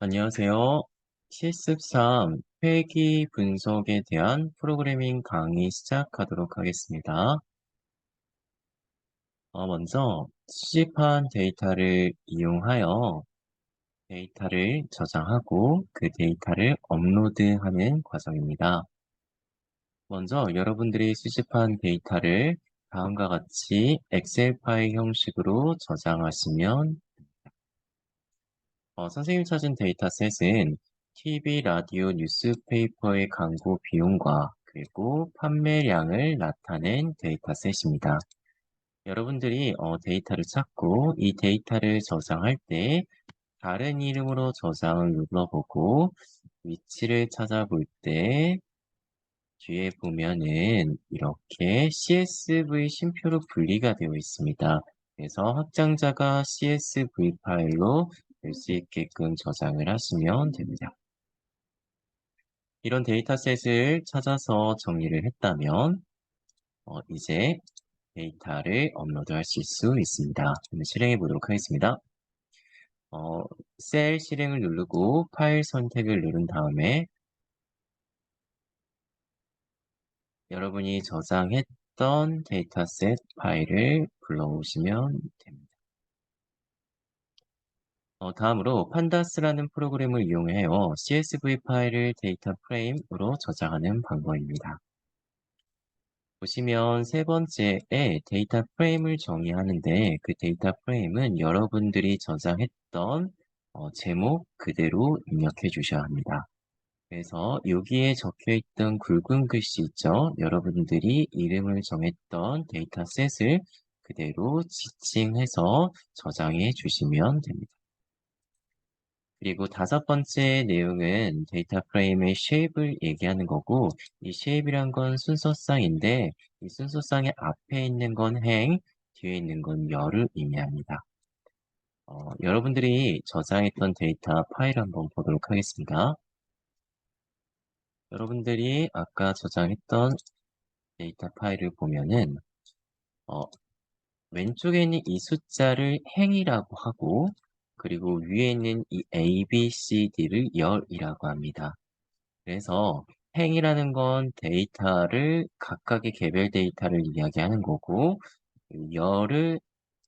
안녕하세요. 실습3 회귀 분석에 대한 프로그래밍 강의 시작하도록 하겠습니다. 먼저 수집한 데이터를 이용하여 데이터를 저장하고 그 데이터를 업로드하는 과정입니다. 먼저 여러분들이 수집한 데이터를 다음과 같이 엑셀 파일 형식으로 저장하시면 선생님 찾은 데이터셋은 TV, 라디오, 뉴스페이퍼의 광고 비용과 그리고 판매량을 나타낸 데이터셋입니다. 여러분들이 데이터를 찾고 이 데이터를 저장할 때 다른 이름으로 저장을 눌러보고 위치를 찾아볼 때 뒤에 보면은 이렇게 CSV 쉼표로 분리가 되어 있습니다. 그래서 확장자가 CSV 파일로 될 수 있게끔 저장을 하시면 됩니다. 이런 데이터셋을 찾아서 정리를 했다면 이제 데이터를 업로드할 수 있습니다. 그럼 실행해 보도록 하겠습니다. 셀 실행을 누르고 파일 선택을 누른 다음에 여러분이 저장했던 데이터셋 파일을 불러오시면 됩니다. 다음으로 판다스라는 프로그램을 이용하여 CSV 파일을 데이터 프레임으로 저장하는 방법입니다. 보시면 세 번째에 데이터 프레임을 정의하는데 그 데이터 프레임은 여러분들이 저장했던 제목 그대로 입력해 주셔야 합니다. 그래서 여기에 적혀 있던 굵은 글씨 있죠? 여러분들이 이름을 정했던 데이터셋을 그대로 지칭해서 저장해 주시면 됩니다. 그리고 다섯 번째 내용은 데이터 프레임의 쉐입을 얘기하는 거고, 이 쉐입이란 건 순서쌍인데, 이 순서쌍의 앞에 있는 건 행, 뒤에 있는 건 열을 의미합니다. 여러분들이 저장했던 데이터 파일 한번 보도록 하겠습니다. 여러분들이 아까 저장했던 데이터 파일을 보면은, 어, 왼쪽에 있는 이 숫자를 행이라고 하고, 그리고 위에 있는 이 A, B, C, D를 열이라고 합니다. 그래서 행이라는 건 데이터를 각각의 개별 데이터를 이야기하는 거고 열을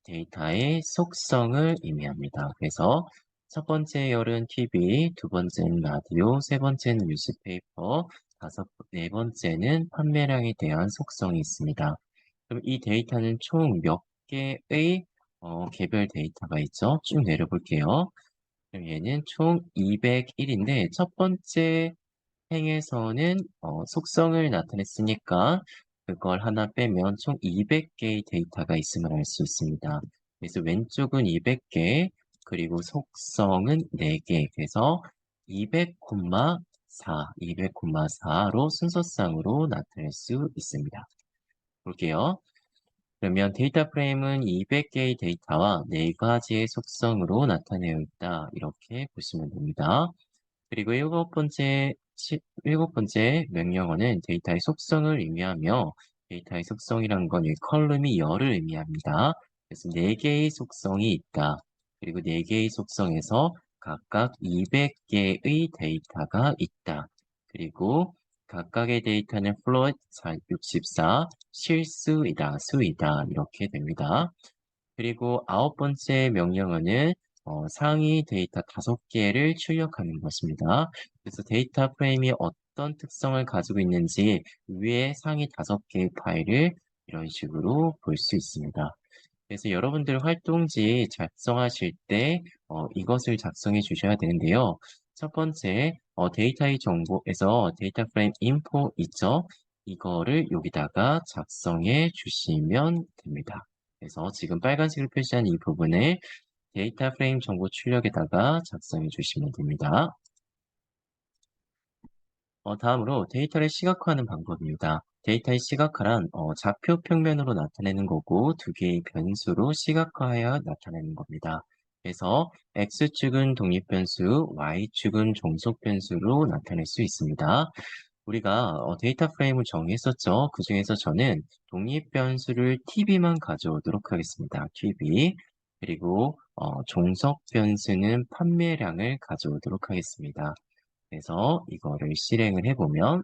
데이터의 속성을 의미합니다. 그래서 첫 번째 열은 TV, 두 번째는 라디오, 세 번째는 뉴스페이퍼, 네 번째는 판매량에 대한 속성이 있습니다. 그럼 이 데이터는 총 몇 개의 개별 데이터가 있죠? 쭉 내려볼게요. 그럼 얘는 총 201인데 첫 번째 행에서는 속성을 나타냈으니까 그걸 하나 빼면 총 200개의 데이터가 있음을 알 수 있습니다. 그래서 왼쪽은 200개, 그리고 속성은 4개, 그래서 200,4, 200,4로 순서상으로 나타낼 수 있습니다. 볼게요. 그러면 데이터 프레임은 200개의 데이터와 4가지의 속성으로 나타내어 있다. 이렇게 보시면 됩니다. 그리고 일곱 번째 명령어는 데이터의 속성을 의미하며 데이터의 속성이란 건 이 컬럼이 열을 의미합니다. 그래서 4개의 속성이 있다. 그리고 4개의 속성에서 각각 200개의 데이터가 있다. 그리고 각각의 데이터는 float 64, 실수이다, 수이다 이렇게 됩니다. 그리고 아홉 번째 명령어는 상위 데이터 5개를 출력하는 것입니다. 그래서 데이터 프레임이 어떤 특성을 가지고 있는지 위에 상위 5개의 파일을 이런 식으로 볼 수 있습니다. 그래서 여러분들 활동지 작성하실 때 이것을 작성해 주셔야 되는데요. 첫 번째, 데이터의 정보에서 데이터 프레임 인포 있죠? 이거를 여기다가 작성해 주시면 됩니다. 그래서 지금 빨간색으로 표시한 이 부분을 데이터 프레임 정보 출력에다가 작성해 주시면 됩니다. 다음으로 데이터를 시각화하는 방법입니다. 데이터의 시각화란 좌표 평면으로 나타내는 거고 두 개의 변수로 시각화하여 나타내는 겁니다. 그래서 X축은 독립변수, Y축은 종속변수로 나타낼 수 있습니다. 우리가 데이터 프레임을 정했었죠. 그 중에서 저는 독립변수를 TB만 가져오도록 하겠습니다. TB. 그리고 종속 변수는 판매량을 가져오도록 하겠습니다. 그래서 이거를 실행을 해보면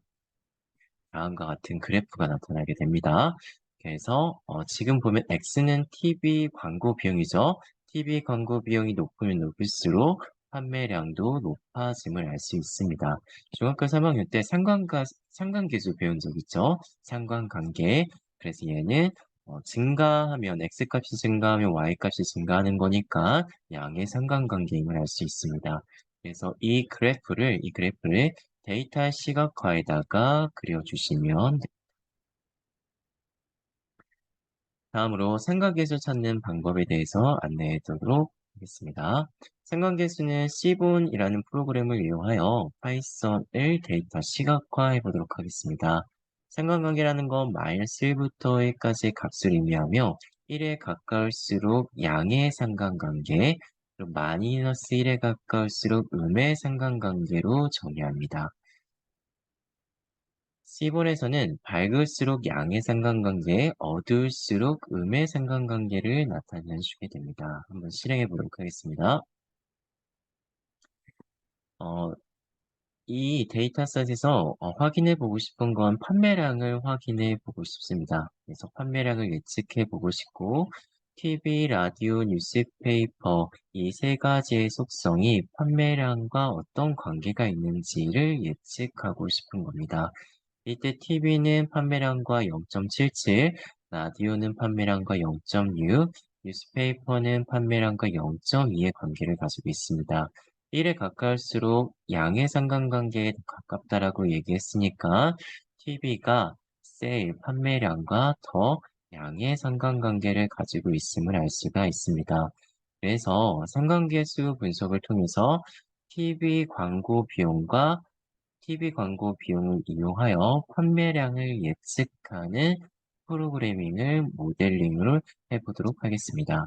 다음과 같은 그래프가 나타나게 됩니다. 그래서 지금 보면 X는 TV 광고 비용이죠. TV 광고 비용이 높으면 높을수록 판매량도 높아짐을 알 수 있습니다. 중학교 3학년 때 상관계수 배운 적 있죠? 상관관계. 그래서 얘는 증가하면 X값이 증가하면 Y값이 증가하는 거니까 양의 상관관계임을 알 수 있습니다. 그래서 이 그래프를 데이터 시각화에다가 그려주시면 다음으로 삼각계수 찾는 방법에 대해서 안내해 드리도록 하겠습니다. 삼각계수는 C본이라는 프로그램을 이용하여 파이썬을 데이터 시각화해 보도록 하겠습니다. 삼각관계라는 건 마이너스 1부터 1까지 값을 의미하며 1에 가까울수록 양의 상관관계, 그리고 마이너스 1에 가까울수록 음의 상관관계로 정의합니다. C본에서는 밝을수록 양의 상관관계, 어두울수록 음의 상관관계를 나타내 주게 됩니다. 한번 실행해 보도록 하겠습니다. 어, 이 데이터셋에서 확인해 보고 싶은 건 판매량을 확인해 보고 싶습니다. 그래서 판매량을 예측해 보고 싶고, TV, 라디오, 뉴스페이퍼 이 세 가지의 속성이 판매량과 어떤 관계가 있는지를 예측하고 싶은 겁니다. 이때 TV는 판매량과 0.77, 라디오는 판매량과 0.6, 뉴스페이퍼는 판매량과 0.2의 관계를 가지고 있습니다. 1에 가까울수록 양의 상관관계에 더 가깝다라고 얘기했으니까 TV가 세일 판매량과 더 양의 상관관계를 가지고 있음을 알 수가 있습니다. 그래서 상관계수 분석을 통해서 TV 광고 비용을 이용하여 판매량을 예측하는 프로그래밍을 모델링을 해보도록 하겠습니다.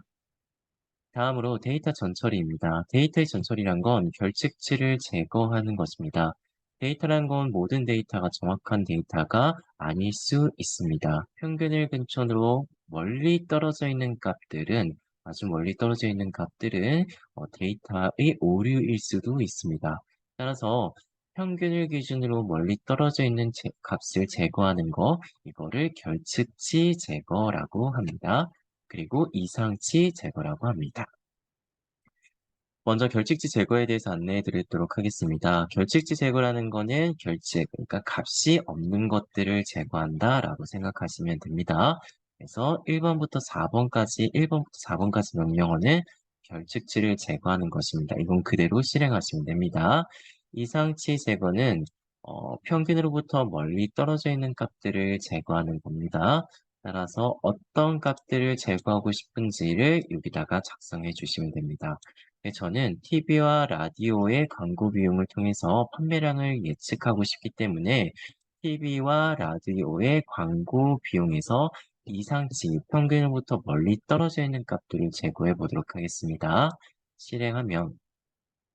다음으로 데이터 전처리입니다. 데이터의 전처리란 건 결측치를 제거하는 것입니다. 데이터란 건 모든 데이터가 정확한 데이터가 아닐 수 있습니다. 평균을 근처로 멀리 떨어져 있는 값들은 아주 멀리 떨어져 있는 값들은 데이터의 오류일 수도 있습니다. 따라서 평균을 기준으로 멀리 떨어져 있는 값을 제거하는 거, 이거를 결측치 제거라고 합니다. 그리고 이상치 제거라고 합니다. 먼저 결측지 제거에 대해서 안내해 드리도록 하겠습니다. 결측지 제거라는 거는 그러니까 값이 없는 것들을 제거한다라고 생각하시면 됩니다. 그래서 1번부터 4번까지 명령어는 결측치를 제거하는 것입니다. 이건 그대로 실행하시면 됩니다. 이상치 제거는 평균으로부터 멀리 떨어져 있는 값들을 제거하는 겁니다. 따라서 어떤 값들을 제거하고 싶은지를 여기다가 작성해 주시면 됩니다. 네, 저는 TV와 라디오의 광고 비용을 통해서 판매량을 예측하고 싶기 때문에 TV와 라디오의 광고 비용에서 이상치 평균으로부터 멀리 떨어져 있는 값들을 제거해 보도록 하겠습니다. 실행하면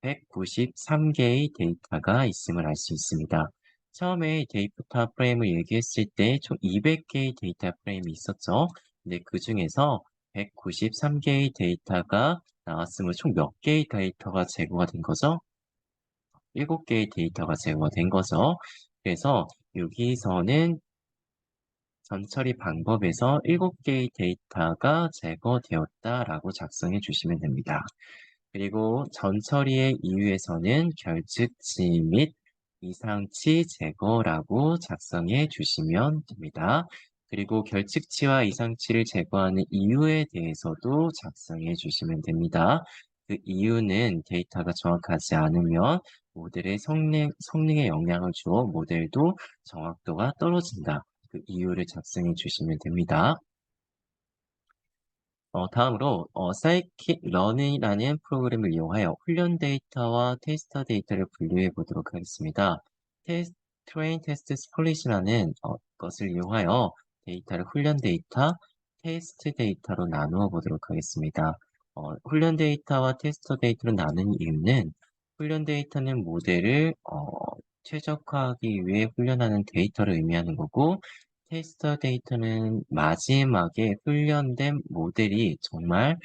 193개의 데이터가 있음을 알 수 있습니다. 처음에 데이터 프레임을 얘기했을 때 총 200개의 데이터 프레임이 있었죠. 근데 그 중에서 193개의 데이터가 나왔으면 총 몇 개의 데이터가 제거가 된 거죠? 7개의 데이터가 제거가 된 거죠. 그래서 여기서는 전처리 방법에서 7개의 데이터가 제거되었다라고 작성해 주시면 됩니다. 그리고 전처리의 이유에서는 결측치 및 이상치 제거라고 작성해 주시면 됩니다. 그리고 결측치와 이상치를 제거하는 이유에 대해서도 작성해 주시면 됩니다. 그 이유는 데이터가 정확하지 않으면 모델의 성능에 영향을 주어 모델도 정확도가 떨어진다. 그 이유를 작성해 주시면 됩니다. 다음으로 scikit-learn이라는 프로그램을 이용하여 훈련 데이터와 테스터 데이터를 분류해 보도록 하겠습니다. train, test, split이라는 것을 이용하여 데이터를 훈련 데이터, 테스트 데이터로 나누어 보도록 하겠습니다. 훈련 데이터와 테스터 데이터로 나눈 이유는 훈련 데이터는 모델을 최적화하기 위해 훈련하는 데이터를 의미하는 거고 테스터 데이터는 마지막에 훈련된 모델이 정말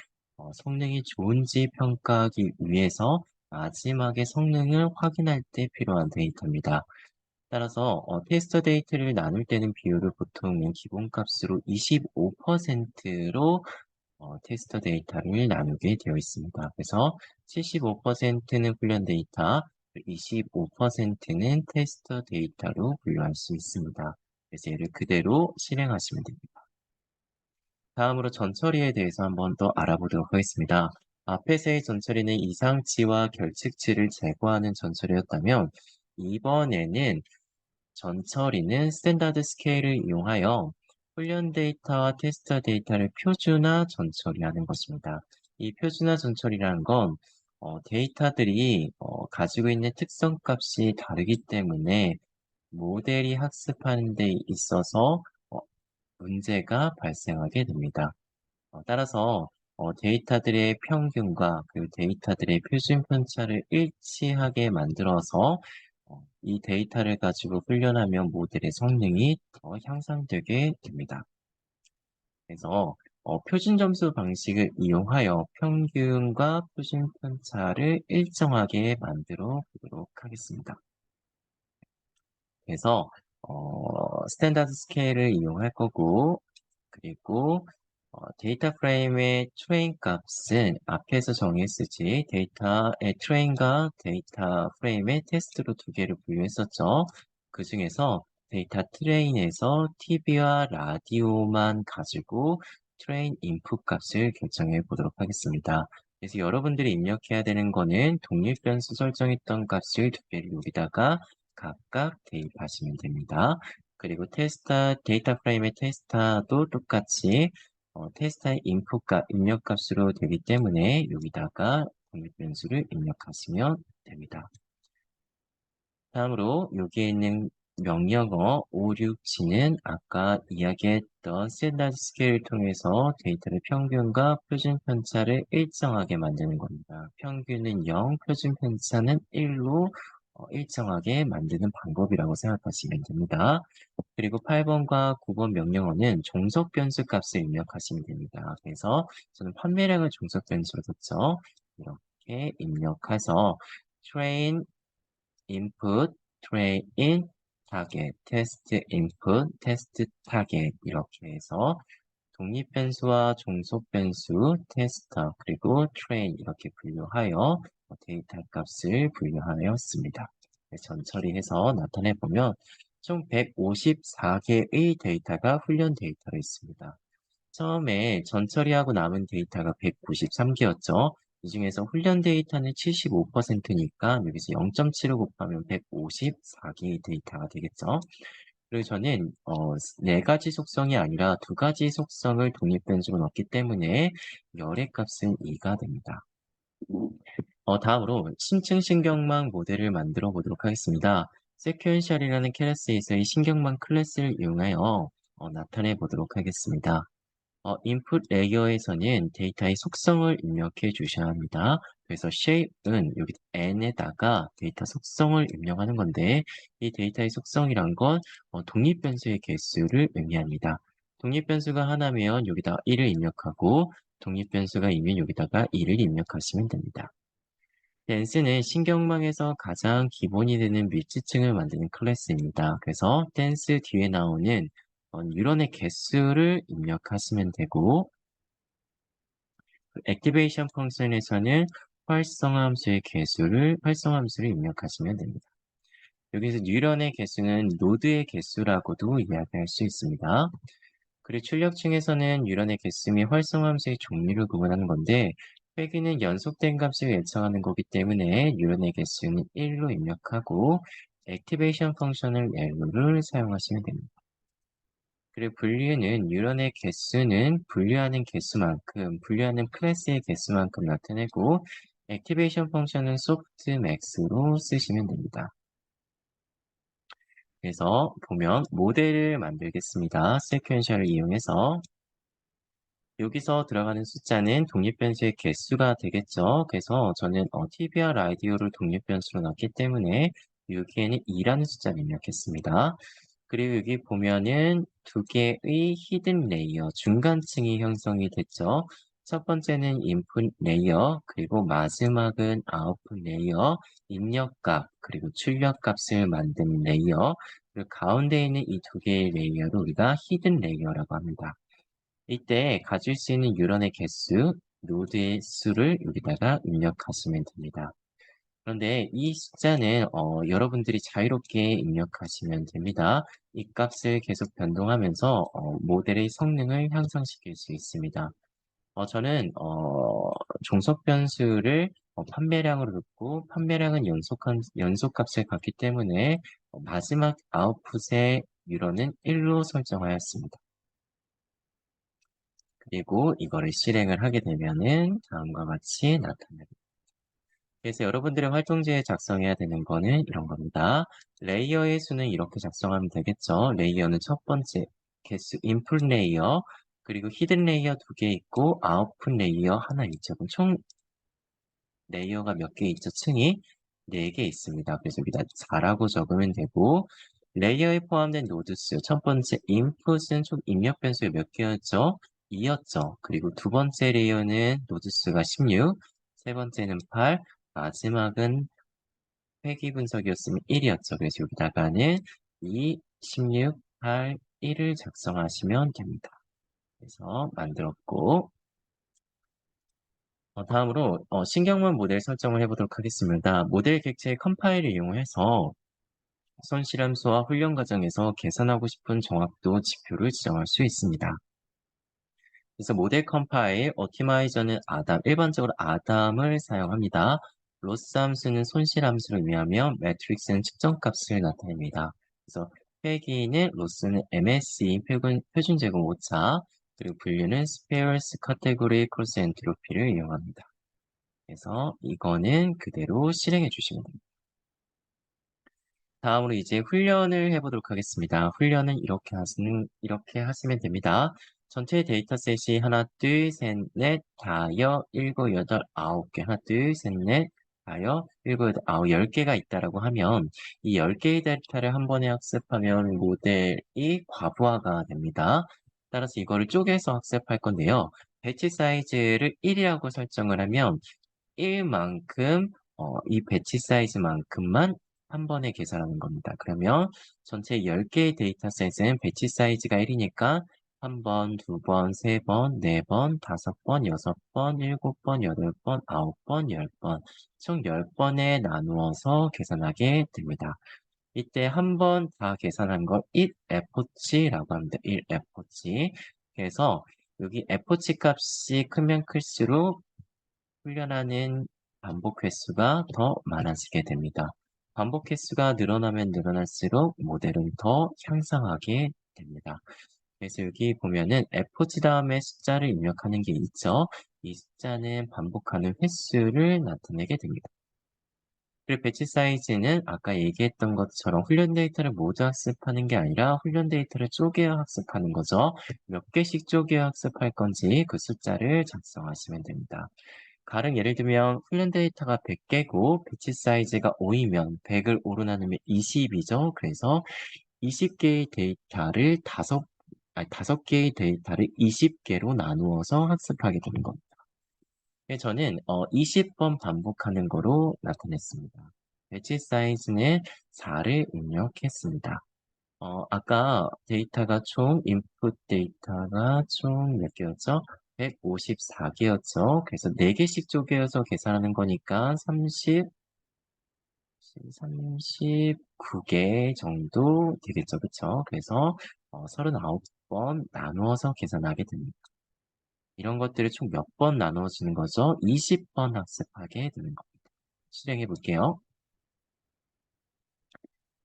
성능이 좋은지 평가하기 위해서 마지막에 성능을 확인할 때 필요한 데이터입니다. 따라서 테스터 데이터를 나눌 때는 비율을 보통 기본값으로 25%로 테스터 데이터를 나누게 되어 있습니다. 그래서 75%는 훈련 데이터, 25%는 테스터 데이터로 분류할 수 있습니다. 그래서 얘를 그대로 실행하시면 됩니다. 다음으로 전처리에 대해서 한번 더 알아보도록 하겠습니다. 앞에서의 전처리는 이상치와 결측치를 제거하는 전처리였다면 이번에는 전처리는 스탠다드 스케일을 이용하여 훈련 데이터와 테스터 데이터를 표준화 전처리하는 것입니다. 이 표준화 전처리라는 건 데이터들이 가지고 있는 특성 값이 다르기 때문에 모델이 학습하는 데 있어서 문제가 발생하게 됩니다. 따라서 데이터들의 평균과 그 데이터들의 표준 편차를 일치하게 만들어서 이 데이터를 가지고 훈련하면 모델의 성능이 더 향상되게 됩니다. 그래서 표준 점수 방식을 이용하여 평균과 표준 편차를 일정하게 만들어 보도록 하겠습니다. 그래서 스탠다드 스케일을 이용할 거고, 그리고 데이터 프레임의 트레인 값은 앞에서 정했을지 데이터의 트레인과 데이터 프레임의 테스트로 두 개를 분류했었죠. 그 중에서 데이터 트레인에서 TV와 라디오만 가지고 트레인 인풋 값을 결정해 보도록 하겠습니다. 그래서 여러분들이 입력해야 되는 거는 독립변수 설정했던 값을 두 개를 여기다가 각각 대입하시면 됩니다. 그리고 데이터 프레임의 테스타도 똑같이 테스타의 인풋값, 입력값으로 되기 때문에 여기다가 독립변수를 입력하시면 됩니다. 다음으로 여기에 있는 명령어 567는 아까 이야기했던 스탠다드 스케일을 통해서 데이터의 평균과 표준 편차를 일정하게 만드는 겁니다. 평균은 0, 표준 편차는 1로 일정하게 만드는 방법이라고 생각하시면 됩니다. 그리고 8번과 9번 명령어는 종속 변수 값을 입력하시면 됩니다. 그래서 저는 판매량을 종속 변수로 뒀죠. 이렇게 입력해서 train input, train target, test input, test target 이렇게 해서 독립 변수와 종속 변수, 테스터, 그리고 train 이렇게 분류하여 데이터 값을 분류하였습니다. 전처리해서 나타내 보면 총 154개의 데이터가 훈련 데이터로 있습니다. 처음에 전처리하고 남은 데이터가 193개였죠. 이 중에서 훈련 데이터는 75%니까 여기서 0.7을 곱하면 154개의 데이터가 되겠죠. 그리고 저는 4가지 속성이 아니라 2가지 속성을 독립변수로 넣었기 때문에 열의 값은 2가 됩니다. 다음으로 심층 신경망 모델을 만들어 보도록 하겠습니다. 세큐엔셜이라는 클래스에서의 신경망 클래스를 이용하여 나타내 보도록 하겠습니다. 인풋 레이어에서는 데이터의 속성을 입력해 주셔야 합니다. 그래서 shape은 여기 n에다가 데이터 속성을 입력하는 건데 이 데이터의 속성이란 건 독립변수의 개수를 의미합니다. 독립변수가 하나면 여기다 1을 입력하고 독립변수가 2면 여기다가 2를 입력하시면 됩니다. 댄스는 신경망에서 가장 기본이 되는 밀지층을 만드는 클래스입니다. 그래서 댄스 뒤에 나오는 뉴런의 개수를 입력하시면 되고 액티베이션 펑션에서는 활성화 함수를 입력하시면 됩니다. 여기서 뉴런의 개수는 노드의 개수라고도 이야기할 수 있습니다. 그리고 출력층에서는 뉴런의 개수 및 활성화 함수의 종류를 구분하는 건데 회귀는 연속된 값을 예측하는 거기 때문에 뉴런의 개수는 1로 입력하고 액티베이션 펑션을 value를 사용하시면 됩니다. 그리고 분류는 뉴런의 개수는 분류하는 클래스의 개수만큼 나타내고 액티베이션 펑션은 softmax로 쓰시면 됩니다. 그래서 보면 모델을 만들겠습니다. 세퀀셜을 이용해서 여기서 들어가는 숫자는 독립변수의 개수가 되겠죠. 그래서 저는 TV와 라디오를 독립변수로 넣었기 때문에 여기에는 2라는 숫자를 입력했습니다. 그리고 여기 보면은 두 개의 히든 레이어, 중간층이 형성이 됐죠. 첫 번째는 input 레이어, 그리고 마지막은 output 레이어, 입력값, 그리고 출력값을 만든 레이어, 그리고 가운데 있는 이 두 개의 레이어를 우리가 히든 레이어라고 합니다. 이때 가질 수 있는 뉴런의 개수, 노드의 수를 여기다가 입력하시면 됩니다. 그런데 이 숫자는 여러분들이 자유롭게 입력하시면 됩니다. 이 값을 계속 변동하면서 모델의 성능을 향상시킬 수 있습니다. 저는 종속 변수를 판매량으로 놓고 판매량은 연속값을 갖기 때문에 마지막 아웃풋의 유로는 1로 설정하였습니다. 그리고 이거를 실행을 하게 되면은 다음과 같이 나타납니다. 그래서 여러분들의 활동지에 작성해야 되는 거는 이런 겁니다. 레이어의 수는 이렇게 작성하면 되겠죠. 레이어는 첫 번째 개수 인풋 레이어, 그리고 히든 레이어 2개 있고 아웃풋 레이어 하나 있죠. 그럼 총 레이어가 몇 개 있죠? 층이 4개 있습니다. 그래서 여기다 4라고 적으면 되고 레이어에 포함된 노드 수, 첫 번째 인풋은 총 입력 변수가 몇 개였죠? 2였죠. 그리고 두 번째 레이어는 노드 수가 16, 세 번째는 8, 마지막은 회귀 분석이었으면 1이었죠. 그래서 여기다가는 2, 16, 8, 1을 작성하시면 됩니다. 그래서 만들었고 다음으로 신경문 모델 설정을 해보도록 하겠습니다. 모델 객체의 컴파일을 이용해서 손실함수와 훈련 과정에서 계산하고 싶은 정확도 지표를 지정할 수 있습니다. 그래서 모델 컴파일, 오티마이저는 아담, 일반적으로 아담을 사용합니다. 로스 함수는 손실 함수를 의미하며 매트릭스는 측정값을 나타냅니다. 그래서 회기는 로스는 MSE 표준 제곱 오차, 그리고 분류는 스페어스 카테고리 크로스 엔트로피를 이용합니다. 그래서 이거는 그대로 실행해 주시면 됩니다. 다음으로 이제 훈련을 해보도록 하겠습니다. 훈련은 이렇게 하시면 됩니다. 전체 데이터셋이 하나, 둘, 셋, 넷, 다여, 일곱, 여덟, 아홉 개. 하나, 둘, 셋, 넷, 다여, 일곱, 여덟, 아홉, 10개가 있다라고 하면 이 10개의 데이터를 한 번에 학습하면 모델이 과부하가 됩니다. 따라서 이거를 쪼개서 학습할 건데요. 배치 사이즈를 1이라고 설정을 하면 1만큼 이 배치 사이즈만큼만 한 번에 계산하는 겁니다. 그러면 전체 10개의 데이터셋은 배치 사이즈가 1이니까 한 번, 두 번, 세 번, 네 번, 다섯 번, 여섯 번, 일곱 번, 여덟 번, 아홉 번, 10번, 총 10번에 나누어서 계산하게 됩니다. 이때 한 번 다 계산한 걸 1F치라고 합니다. 1F치. 그래서 여기 F치 값이 크면 클수록 훈련하는 반복 횟수가 더 많아지게 됩니다. 반복 횟수가 늘어나면 늘어날수록 모델은 더 향상하게 됩니다. 그래서 여기 보면은 F지 다음에 숫자를 입력하는 게 있죠. 이 숫자는 반복하는 횟수를 나타내게 됩니다. 그리고 배치 사이즈는 아까 얘기했던 것처럼 훈련 데이터를 모두 학습하는 게 아니라 훈련 데이터를 쪼개어 학습하는 거죠. 몇 개씩 쪼개어 학습할 건지 그 숫자를 작성하시면 됩니다. 가령 예를 들면 훈련 데이터가 100개고 배치 사이즈가 5이면 100을 5로 나누면 20이죠. 그래서 20개의 데이터를 5개의 데이터를 20개로 나누어서 학습하게 되는 겁니다. 그래서 저는 20번 반복하는 거로 나타냈습니다. 배치 사이즈는 4를 입력했습니다. 아까 데이터가 인풋 데이터가 총 몇 개였죠? 154개였죠. 그래서 4개씩 쪼개서 계산하는 거니까 39개 정도 되겠죠. 그쵸? 그래서 39번 나누어서 계산하게 됩니다. 이런 것들을 총 몇 번 나누어지는 거죠? 20번 학습하게 되는 겁니다. 실행해 볼게요.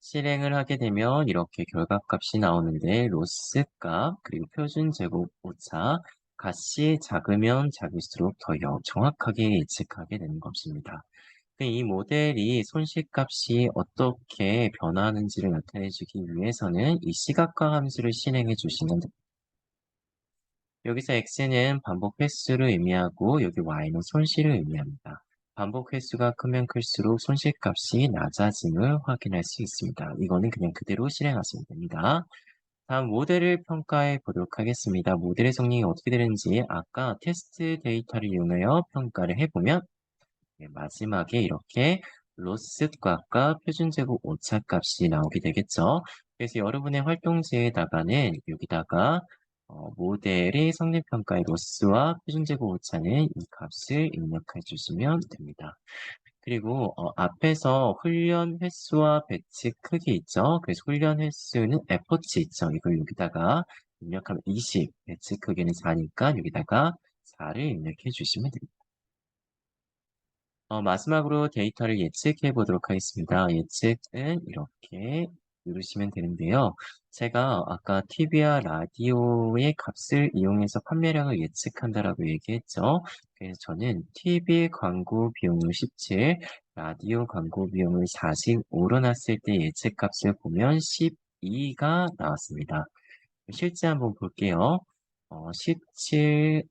실행을 하게 되면 이렇게 결과값이 나오는데 로스 값 그리고 표준 제곱 오차 값이 작으면 작을수록 더 정확하게 예측하게 되는 것입니다. 이 모델이 손실값이 어떻게 변화하는지를 나타내 주기 위해서는 이 시각화 함수를 실행해 주시면 됩니다. 여기서 x는 반복 횟수를 의미하고 여기 y는 손실을 의미합니다. 반복 횟수가 크면 클수록 손실값이 낮아짐을 확인할 수 있습니다. 이거는 그냥 그대로 실행하시면 됩니다. 다음 모델을 평가해 보도록 하겠습니다. 모델의 성능이 어떻게 되는지 아까 테스트 데이터를 이용하여 평가를 해보면 마지막에 이렇게 로스 값과 표준 제곱 오차 값이 나오게 되겠죠. 그래서 여러분의 활동지에다가는 여기다가 모델의 성능 평가의 로스와 표준 제곱 오차는 이 값을 입력해 주시면 됩니다. 그리고 앞에서 훈련 횟수와 배치 크기 있죠. 그래서 훈련 횟수는 F치 있죠. 이걸 여기다가 입력하면 20, 배치 크기는 4니까 여기다가 4를 입력해 주시면 됩니다. 마지막으로 데이터를 예측해 보도록 하겠습니다. 예측은 이렇게 누르시면 되는데요. 제가 아까 TV와 라디오의 값을 이용해서 판매량을 예측한다라고 얘기했죠. 그래서 저는 TV 광고 비용을 17, 라디오 광고 비용을 45로 놨을 때 예측값을 보면 12가 나왔습니다. 실제 한번 볼게요. 17,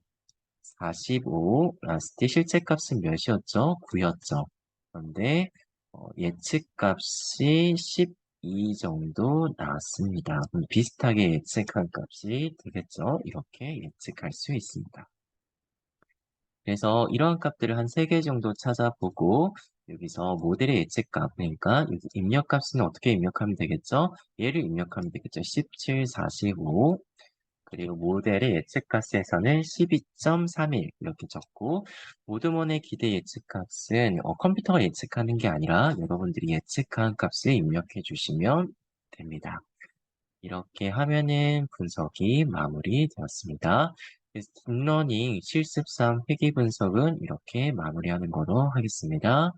45 라스트 실제값은 몇이었죠? 9였죠. 그런데 예측값이 12 정도 나왔습니다. 그럼 비슷하게 예측한 값이 되겠죠? 이렇게 예측할 수 있습니다. 그래서 이러한 값들을 한 3개 정도 찾아보고 여기서 모델의 예측값, 그러니까 여기 입력값은 어떻게 입력하면 되겠죠? 얘를 입력하면 되겠죠. 17, 45 그리고 모델의 예측값에서는 12.31 이렇게 적고 모드먼의 기대 예측값은 컴퓨터가 예측하는 게 아니라 여러분들이 예측한 값을 입력해 주시면 됩니다. 이렇게 하면은 분석이 마무리되었습니다. 그래서 딥러닝 실습 3 회귀 분석은 이렇게 마무리하는 거로 하겠습니다.